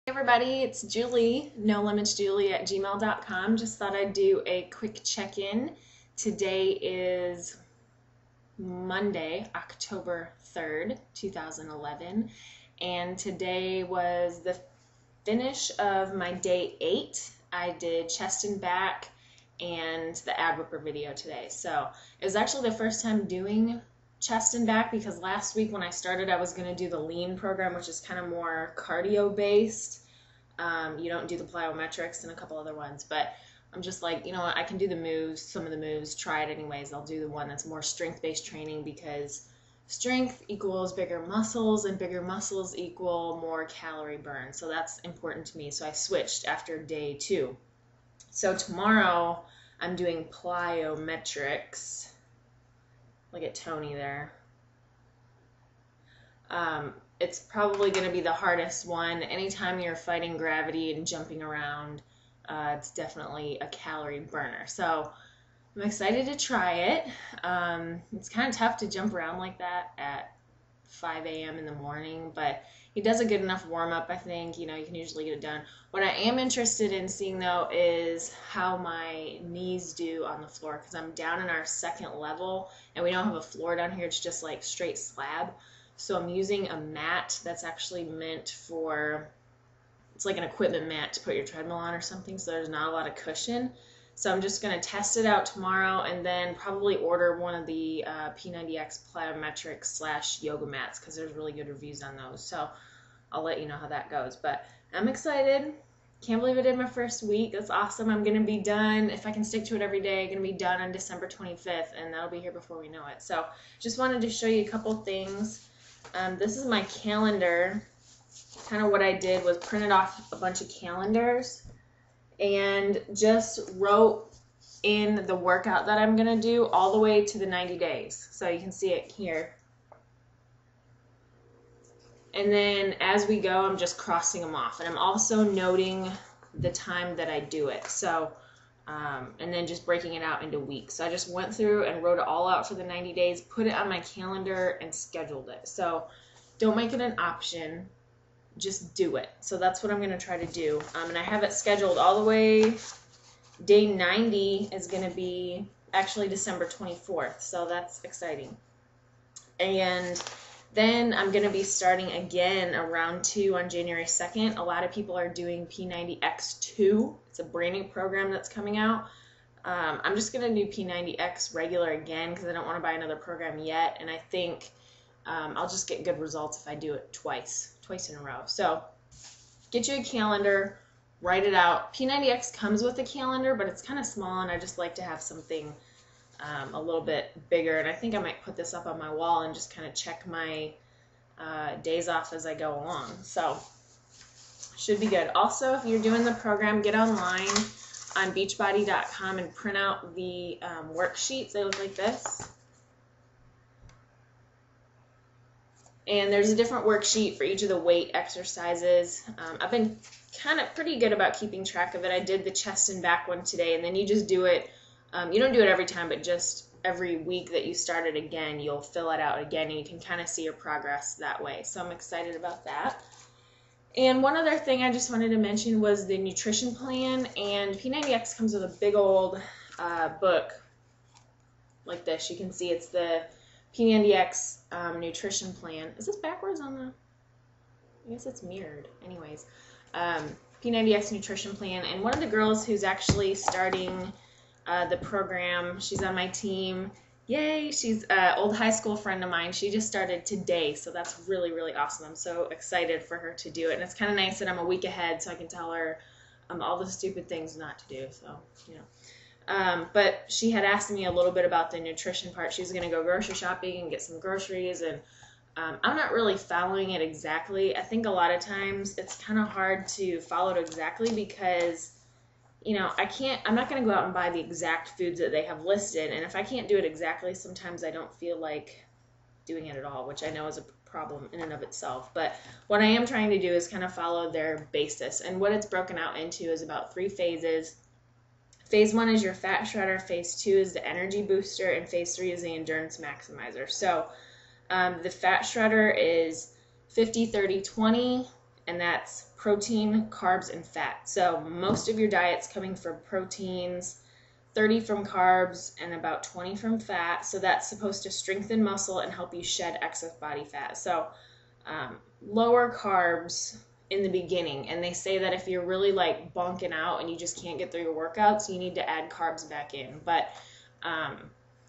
Hey everybody, it's Julie, nolimitsjulie@gmail.com. Just thought I'd do a quick check-in. Today is Monday, October 3rd, 2011, and today was the finish of my day 8. I did chest and back and the ab worker video today. So it was actually the first time doing chest and back because last week when I started I was going to do the lean program, which is kind of more cardio based. You don't do the plyometrics and a couple other ones, but I'm just like, you know what, I can do the moves, some of the moves, try it anyways. I'll do the one that's more strength-based training because strength equals bigger muscles and bigger muscles equal more calorie burn. So that's important to me. So I switched after day 2. So tomorrow I'm doing plyometrics. Look at Tony there. It's probably going to be the hardest one. Anytime you're fighting gravity and jumping around, it's definitely a calorie burner. So I'm excited to try it. It's kind of tough to jump around like that at 5 a.m. in the morning, but he does a good enough warm-up, I think. You know, you can usually get it done. What I am interested in seeing, though, is how my knees do on the floor, because I'm down in our second level, and we don't have a floor down here. It's just like straight slab. So I'm using a mat that's actually meant for, it's like an equipment mat to put your treadmill on or something, so there's not a lot of cushion. So I'm just going to test it out tomorrow and then probably order one of the P90X plyometrics / yoga mats because there's really good reviews on those. So I'll let you know how that goes. But I'm excited. Can't believe I did my first week. That's awesome. I'm going to be done, if I can stick to it every day, I'm going to be done on December 25th, and that'll be here before we know it. So just wanted to show you a couple things. This is my calendar. Kind of what I did was printed off a bunch of calendars and just wrote in the workout that I'm going to do all the way to the 90 days. So you can see it here. And then as we go, I'm just crossing them off. And I'm also noting the time that I do it. So, and then just breaking it out into weeks. So I just went through and wrote it all out for the 90 days, put it on my calendar, and scheduled it. So don't make it an option. Just do it. So that's what I'm going to try to do. And I have it scheduled all the way. Day 90 is going to be actually December 24th. So that's exciting. And then I'm going to be starting again around 2 on January 2nd. A lot of people are doing P90X 2. It's a brand new program that's coming out. I'm just going to do P90X regular again because I don't want to buy another program yet. And I think I'll just get good results if I do it twice in a row. So get you a calendar, write it out. P90X comes with a calendar, but it's kind of small, and I just like to have something a little bit bigger. And I think I might put this up on my wall and just kind of check my days off as I go along. So should be good. Also, if you're doing the program, get online on beachbody.com and print out the worksheets. They look like this. And there's a different worksheet for each of the weight exercises. I've been kind of pretty good about keeping track of it. I did the chest and back one today, and then you just do it. You don't do it every time, but just every week that you start it again, you'll fill it out again, and you can kind of see your progress that way. So I'm excited about that. And one other thing I just wanted to mention was the nutrition plan. And P90X comes with a big old book like this. You can see it's the P90X nutrition plan. Is this backwards on the? I guess it's mirrored. Anyways, P90X nutrition plan. And one of the girls who's actually starting the program, she's on my team. Yay! She's an old high school friend of mine. She just started today, so that's really, really awesome. I'm so excited for her to do it. And it's kind of nice that I'm a week ahead, so I can tell her all the stupid things not to do. So, you know. But she had asked me a little bit about the nutrition part. She was going to go grocery shopping and get some groceries, and I'm not really following it exactly. I think a lot of times it's kind of hard to follow it exactly because, you know, I'm not going to go out and buy the exact foods that they have listed, and if I can't do it exactly, sometimes I don't feel like doing it at all, which I know is a problem in and of itself. But what I am trying to do is kind of follow their basis, and what it's broken out into is about 3 phases. Phase 1 is your fat shredder, phase 2 is the energy booster, and phase 3 is the endurance maximizer. So the fat shredder is 50, 30, 20, and that's protein, carbs, and fat. So most of your diet's coming from proteins, 30 from carbs, and about 20 from fat. So that's supposed to strengthen muscle and help you shed excess body fat. So lower carbs in the beginning, and they say that if you're really like bunking out and you just can't get through your workouts, you need to add carbs back in. But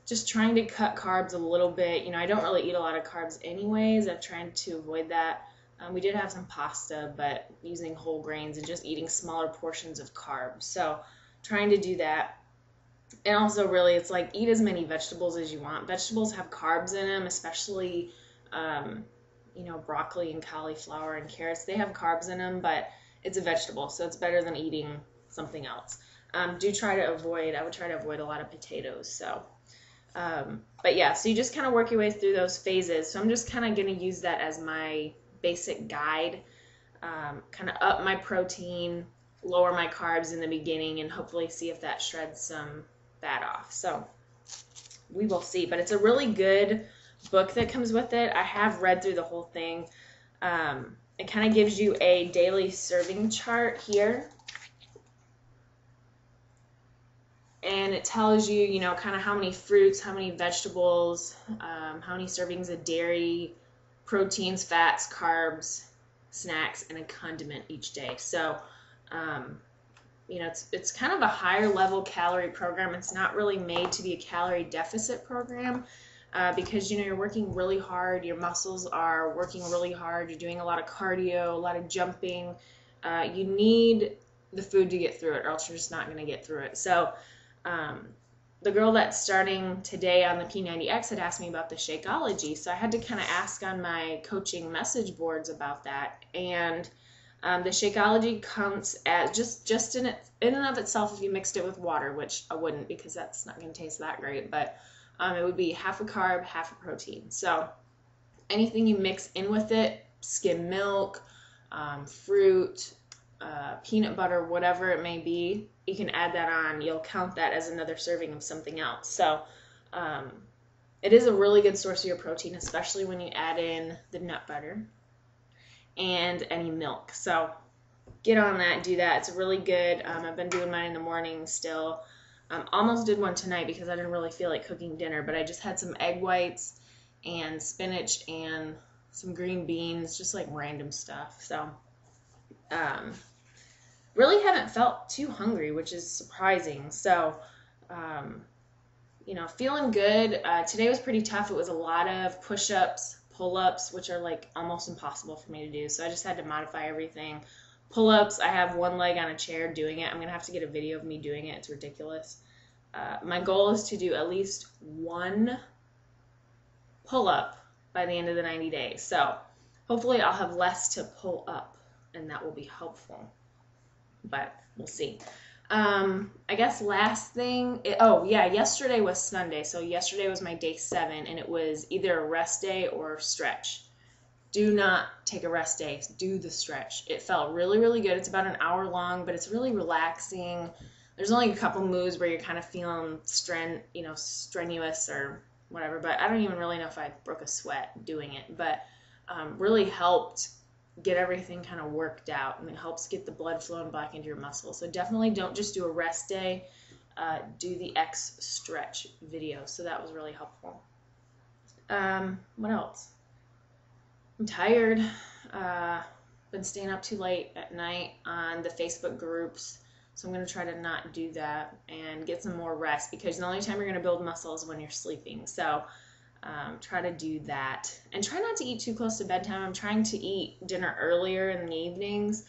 just trying to cut carbs a little bit. I don't really eat a lot of carbs anyways. I'm trying to avoid that. We did have some pasta, but using whole grains and just eating smaller portions of carbs. So trying to do that. And also really, it's like eat as many vegetables as you want. Vegetables have carbs in them, especially, broccoli and cauliflower and carrots. They have carbs in them, but it's a vegetable, so it's better than eating something else. I would try to avoid a lot of potatoes. So, but yeah, so you just kind of work your way through those phases. So I'm just kind of going to use that as my basic guide, kind of up my protein, lower my carbs in the beginning, and hopefully see if that shreds some fat off. So we will see, but it's a really good book that comes with it. I have read through the whole thing. It kind of gives you a daily serving chart here, and it tells you, kind of how many fruits, how many vegetables, how many servings of dairy, proteins, fats, carbs, snacks, and a condiment each day. So, it's kind of a higher level calorie program. It's not really made to be a calorie deficit program because, you're working really hard. Your muscles are working really hard. You're doing a lot of cardio, a lot of jumping. You need the food to get through it, or else you're just not going to get through it. So, the girl that's starting today on the P90X had asked me about the Shakeology, so I had to kind of ask on my coaching message boards about that. And the Shakeology comes as just in and of itself, if you mixed it with water, which I wouldn't because that's not going to taste that great, but it would be half a carb, half a protein. So anything you mix in with it, skim milk, fruit, peanut butter, whatever it may be, you can add that on. You'll count that as another serving of something else. So it is a really good source of your protein, especially when you add in the nut butter and any milk. So get on that, do that. It's really good. I've been doing mine in the morning still. Almost did one tonight because I didn't really feel like cooking dinner, but I just had some egg whites and spinach and some green beans, just like random stuff. So really haven't felt too hungry, which is surprising. So, feeling good. Today was pretty tough. It was a lot of push-ups, pull-ups, which are like almost impossible for me to do. So I just had to modify everything. Pull-ups, I have one leg on a chair doing it. I'm going to have to get a video of me doing it. It's ridiculous. My goal is to do at least one pull-up by the end of the 90 days. So hopefully I'll have less to pull up, and that will be helpful. But we'll see. I guess last thing, yesterday was Sunday. So yesterday was my day 7, and it was either a rest day or stretch. Do not take a rest day. Do the stretch. It felt really, really good. It's about an hour long, but it's really relaxing. There's only a couple moves where you're kind of feeling strenuous or whatever, but I don't even really know if I broke a sweat doing it, but really helped get everything kind of worked out, and it helps get the blood flowing back into your muscles. So definitely don't just do a rest day. Do the X stretch video. So that was really helpful. What else? I'm tired. Been staying up too late at night on the Facebook groups, so I'm going to try to not do that and get some more rest, because the only time you're going to build muscle is when you're sleeping. So try to do that, and try not to eat too close to bedtime. I'm trying to eat dinner earlier in the evenings,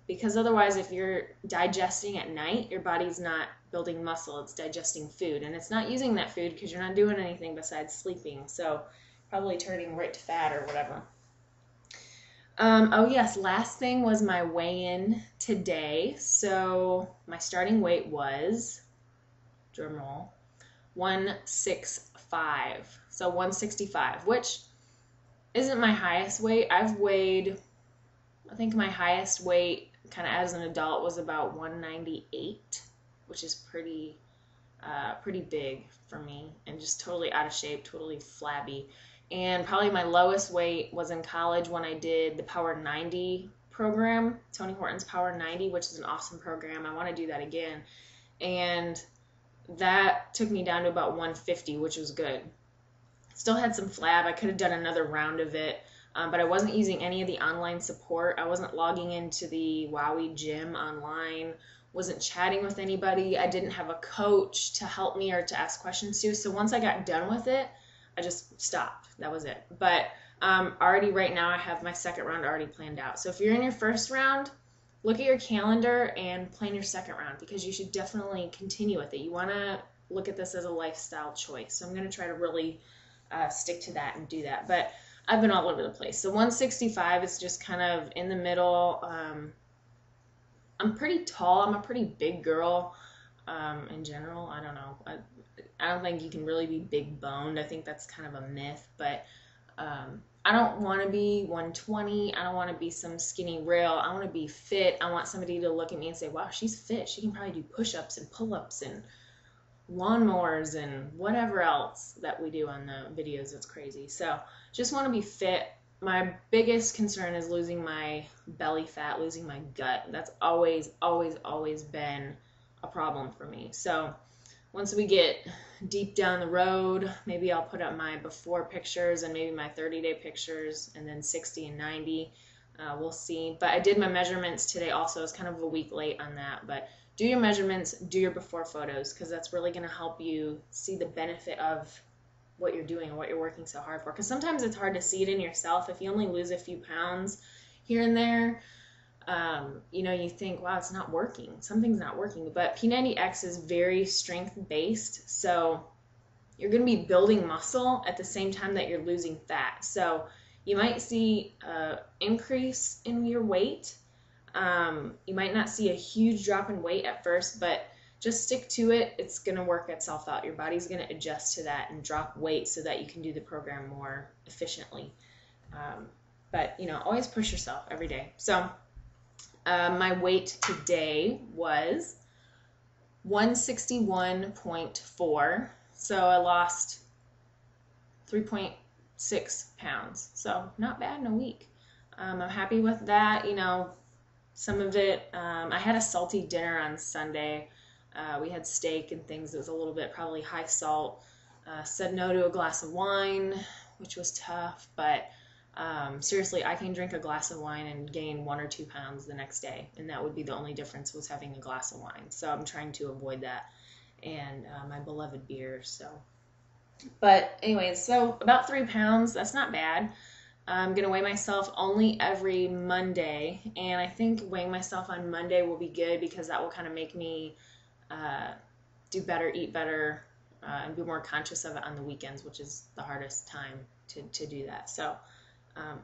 because otherwise if you're digesting at night, your body's not building muscle, it's digesting food, and it's not using that food because you're not doing anything besides sleeping, so probably turning right to fat or whatever. Oh yes, last thing was my weigh-in today. So my starting weight was, drumroll, 165. So 165, which isn't my highest weight. I've weighed, I think my highest weight kind of as an adult was about 198, which is pretty big for me, and just totally out of shape, totally flabby. And probably my lowest weight was in college when I did the Power 90 program, Tony Horton's Power 90, which is an awesome program. I want to do that again. And that took me down to about 150, which was good. Still had some flab. I could have done another round of it, but I wasn't using any of the online support. I wasn't logging into the Wowie gym online, wasn't chatting with anybody. I didn't have a coach to help me or to ask questions to. So once I got done with it, I just stopped. That was it. But already right now I have my second round already planned out. So if you're in your first round, look at your calendar and plan your second round, because you should definitely continue with it. You want to look at this as a lifestyle choice. So I'm going to try to really stick to that and do that. But I've been all over the place. So 165 is just kind of in the middle. I'm pretty tall. I'm a pretty big girl in general. I don't know. I don't think you can really be big boned. I think that's kind of a myth. But I don't want to be 120. I don't want to be some skinny rail. I want to be fit. I want somebody to look at me and say, wow, she's fit. She can probably do push-ups and pull-ups and lawnmowers and whatever else that we do on the videos. It's crazy. So just want to be fit. My biggest concern is losing my belly fat, losing my gut. That's always been a problem for me. So once we get deep down the road, maybe I'll put up my before pictures and maybe my 30-day pictures, and then 60 and 90. We'll see. But I did my measurements today also. I was kind of a week late on that. But do your measurements, do your before photos, because that's really going to help you see the benefit of what you're doing and what you're working so hard for. Because sometimes it's hard to see it in yourself. If you only lose a few pounds here and there, you think, wow, it's not working. Something's not working. But P90X is very strength-based, so you're going to be building muscle at the same time that you're losing fat. So you might see an increase in your weight. You might not see a huge drop in weight at first, but just stick to it. It's going to work itself out. Your body's going to adjust to that and drop weight so that you can do the program more efficiently. But always push yourself every day. So my weight today was 161.4. So I lost 3.6 pounds. So not bad in a week. I'm happy with that. Some of it, I had a salty dinner on Sunday. We had steak and things. It was a little bit probably high salt. Said no to a glass of wine, which was tough. But seriously, I can drink a glass of wine and gain 1 or 2 pounds the next day. And that would be the only difference, was having a glass of wine. So I'm trying to avoid that. And my beloved beer. But anyways, so about 3 pounds. That's not bad. I'm going to weigh myself only every Monday, and I think weighing myself on Monday will be good, because that will kind of make me do better, eat better, and be more conscious of it on the weekends, which is the hardest time to do that. So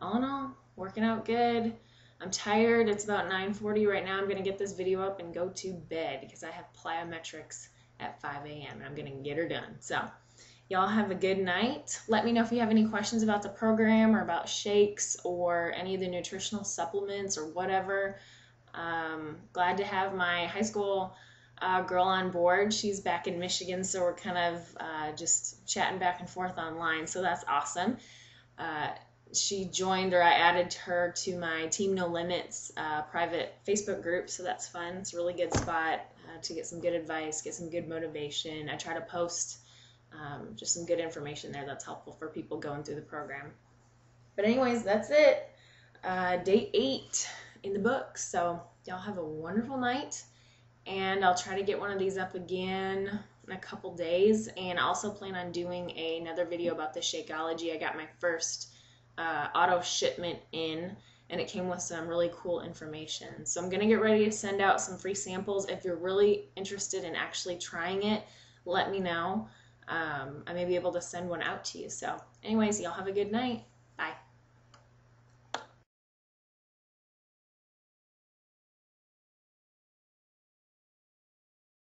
all in all, working out good. I'm tired. It's about 9:40 right now. I'm going to get this video up and go to bed, because I have plyometrics at 5 a.m., and I'm going to get her done. So y'all have a good night. Let me know if you have any questions about the program or about shakes or any of the nutritional supplements or whatever. Glad to have my high school girl on board. She's back in Michigan, so we're kind of just chatting back and forth online, so that's awesome. She joined, or I added her to my Team No Limits private Facebook group, so that's fun. It's a really good spot to get some good advice, get some good motivation. I try to post just some good information there that's helpful for people going through the program. But anyways, that's it. Day 8 in the books. So y'all have a wonderful night, and I'll try to get one of these up again in a couple days. And I also plan on doing another video about the Shakeology. I got my first auto shipment in, and it came with some really cool information. So I'm going to get ready to send out some free samples. If you're really interested in actually trying it, let me know. I may be able to send one out to you. So anyways, y'all have a good night.